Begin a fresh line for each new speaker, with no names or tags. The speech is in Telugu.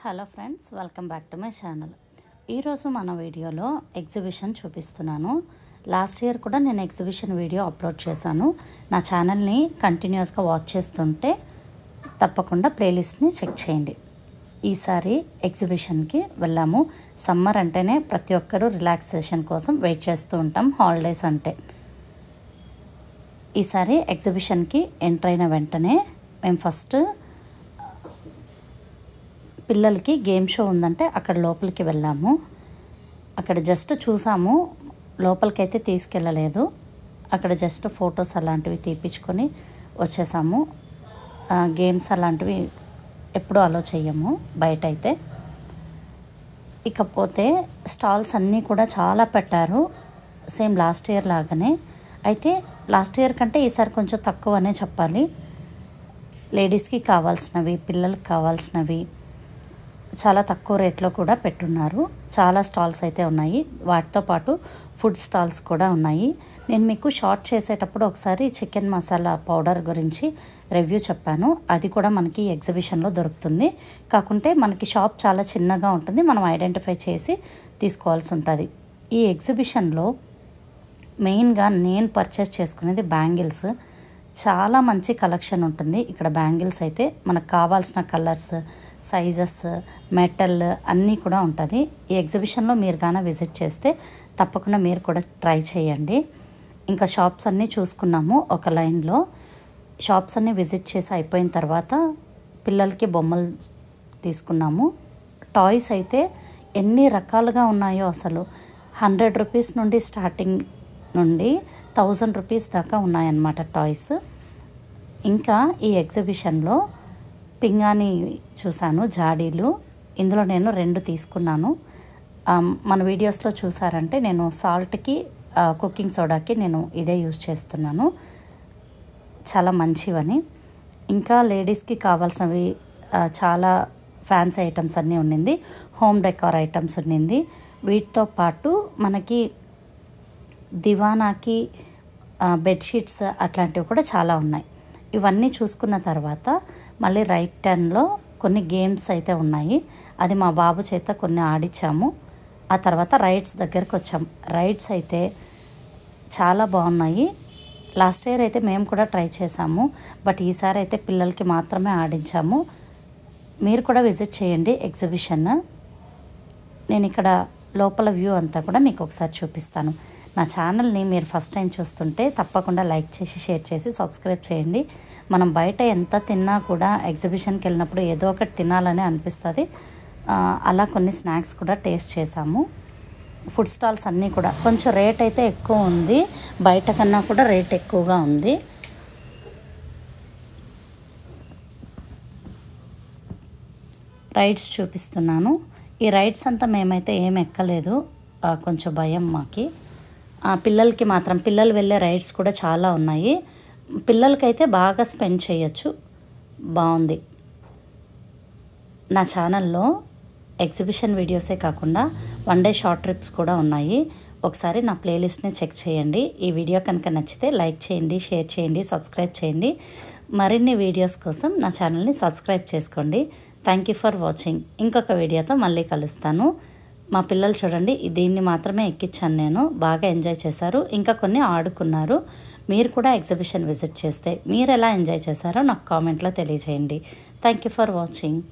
Hello friends, welcome back to my channel. ఈరోజు మన వీడియోలో ఎగ్జిబిషన్ చూపిస్తున్నాను. లాస్ట్ ఇయర్ కూడా నేను ఎగ్జిబిషన్ వీడియో అప్లోడ్ చేశాను. నా ఛానల్ని కంటిన్యూస్గా వాచ్ చేస్తుంటే తప్పకుండా ప్లేలిస్ట్ని చెక్ చేయండి. ఈసారి ఎగ్జిబిషన్కి వెళ్ళాము. సమ్మర్ అంటేనే ప్రతి ఒక్కరూ రిలాక్సేషన్ కోసం వెయిట్ చేస్తూ ఉంటాం, హాలిడేస్ అంటే. ఈసారి ఎగ్జిబిషన్కి ఎంటర్ అయిన వెంటనే మేము ఫస్ట్ పిల్లలకి గేమ్ షో ఉందంటే అక్కడ లోపలికి వెళ్ళాము. అక్కడ జస్ట్ చూసాము, లోపలికైతే తీసుకెళ్ళలేదు. అక్కడ జస్ట్ ఫొటోస్ అలాంటివి తీపించుకొని వచ్చేసాము. గేమ్స్ అలాంటివి ఎప్పుడూ అలో చెయ్యము బయట అయితే. ఇకపోతే స్టాల్స్ అన్నీ కూడా చాలా పెట్టారు, సేమ్ లాస్ట్ ఇయర్ లాగానే. అయితే లాస్ట్ ఇయర్ కంటే ఈసారి కొంచెం తక్కువనే చెప్పాలి. లేడీస్కి కావాల్సినవి, పిల్లలకి కావాల్సినవి చాలా తక్కువ రేట్లో కూడా పెట్టున్నారు. చాలా స్టాల్స్ అయితే ఉన్నాయి, వాటితో పాటు ఫుడ్ స్టాల్స్ కూడా ఉన్నాయి. నేను మీకు షార్ట్ చేసేటప్పుడు ఒకసారి చికెన్ మసాలా పౌడర్ గురించి రివ్యూ చెప్పాను. అది కూడా మనకి ఎగ్జిబిషన్లో దొరుకుతుంది. కాకుంటే మనకి షాప్ చాలా చిన్నగా ఉంటుంది, మనం ఐడెంటిఫై చేసి తీసుకోవాల్సి ఉంటుంది. ఈ ఎగ్జిబిషన్లో మెయిన్గా నేను పర్చేస్ చేసుకునేది బ్యాంగిల్స్. చాలా మంచి కలెక్షన్ ఉంటుంది ఇక్కడ. బ్యాంగిల్స్ అయితే మనకు కావాల్సిన కలర్స్, సైజెస్, మెటల్ అన్నీ కూడా ఉంటుంది. ఈ ఎగ్జిబిషన్లో మీరు కానీ విజిట్ చేస్తే తప్పకుండా మీరు కూడా ట్రై చేయండి. ఇంకా షాప్స్ అన్నీ చూసుకున్నాము ఒక లైన్లో. షాప్స్ అన్నీ విజిట్ చేసి అయిపోయిన తర్వాత పిల్లలకి బొమ్మలు తీసుకున్నాము. టాయ్స్ అయితే ఎన్ని రకాలుగా ఉన్నాయో అసలు. 100 రూపీస్ నుండి స్టార్టింగ్ నుండి 1000 రూపీస్ దాకా ఉన్నాయన్నమాట టాయ్స్. ఇంకా ఈ ఎగ్జిబిషన్లో పింగాణి చూశాను, జాడీలు. ఇందులో నేను 2 తీసుకున్నాను. మన వీడియోస్లో చూసారంటే నేను సాల్ట్కి, కుకింగ్ సోడాకి నేను ఇదే యూజ్ చేస్తున్నాను. చాలా మంచివని. ఇంకా లేడీస్కి కావాల్సినవి చాలా ఫ్యాన్సీ ఐటమ్స్ అన్నీ ఉండింది. హోమ్ డెకార్ ఐటమ్స్ ఉండింది. వీటితో పాటు మనకి దివానాకి బెడ్షీట్స్ అట్లాంటివి కూడా చాలా ఉన్నాయి. ఇవన్నీ చూసుకున్న తర్వాత మళ్ళీ రైట్ టర్న్లో కొన్ని గేమ్స్ అయితే ఉన్నాయి. అది మా బాబు చేత కొన్ని ఆడించాము. ఆ తర్వాత రైడ్స్ దగ్గరికి వచ్చాం. రైడ్స్ అయితే చాలా బాగున్నాయి. లాస్ట్ ఇయర్ అయితే మేము కూడా ట్రై చేసాము, బట్ ఈసారి అయితే పిల్లలకి మాత్రమే ఆడించాము. మీరు కూడా విజిట్ చేయండి ఎగ్జిబిషన్. నేను ఇక్కడ లోపల వ్యూ అంతా కూడా మీకు ఒకసారి చూపిస్తాను. నా ఛానల్ని మీరు ఫస్ట్ టైం చూస్తుంటే తప్పకుండా లైక్ చేసి, షేర్ చేసి, సబ్స్క్రైబ్ చేయండి. మనం బయట ఎంత తిన్నా కూడా ఎగ్జిబిషన్కి వెళ్ళినప్పుడు ఏదో ఒకటి తినాలని అనిపిస్తుంది. అలా కొన్ని స్నాక్స్ కూడా టేస్ట్ చేసాము. ఫుడ్ స్టాల్స్ అన్నీ కూడా కొంచెం రేట్ అయితే ఎక్కువ ఉంది, బయట కన్నా కూడా రేట్ ఎక్కువగా ఉంది. రైడ్స్ చూపిస్తున్నాను. ఈ రైడ్స్ అంతా మేమైతే ఏం ఎక్కలేదు, కొంచెం భయం మాకి. పిల్లలకి మాత్రం, పిల్లలు వెళ్ళే రైడ్స్ కూడా చాలా ఉన్నాయి. పిల్లలకైతే బాగా స్పెండ్ చేయొచ్చు, బాగుంది. నా ఛానల్లో ఎగ్జిబిషన్ వీడియోసే కాకుండా 1 డే షార్ట్ ట్రిప్స్ కూడా ఉన్నాయి. ఒకసారి నా ప్లేలిస్ట్ని చెక్ చేయండి. ఈ వీడియో కనుక నచ్చితే లైక్ చేయండి, షేర్ చేయండి, సబ్స్క్రైబ్ చేయండి. మరిన్ని వీడియోస్ కోసం నా ఛానల్ని సబ్స్క్రైబ్ చేసుకోండి. Thank you for watching. ఇంకొక వీడియోతో మళ్ళీ కలుస్తాను. మా పిల్లలు చూడండి, దీన్ని మాత్రమే ఎక్కించాను నేను. బాగా ఎంజాయ్ చేశారు, ఇంకా కొన్ని ఆడుకున్నారు. మీరు కూడా ఎగ్జిబిషన్ విజిట్ చేస్తే మీరు ఎలా ఎంజాయ్ చేశారో నాకు కామెంట్లో తెలియజేయండి. Thank you for watching.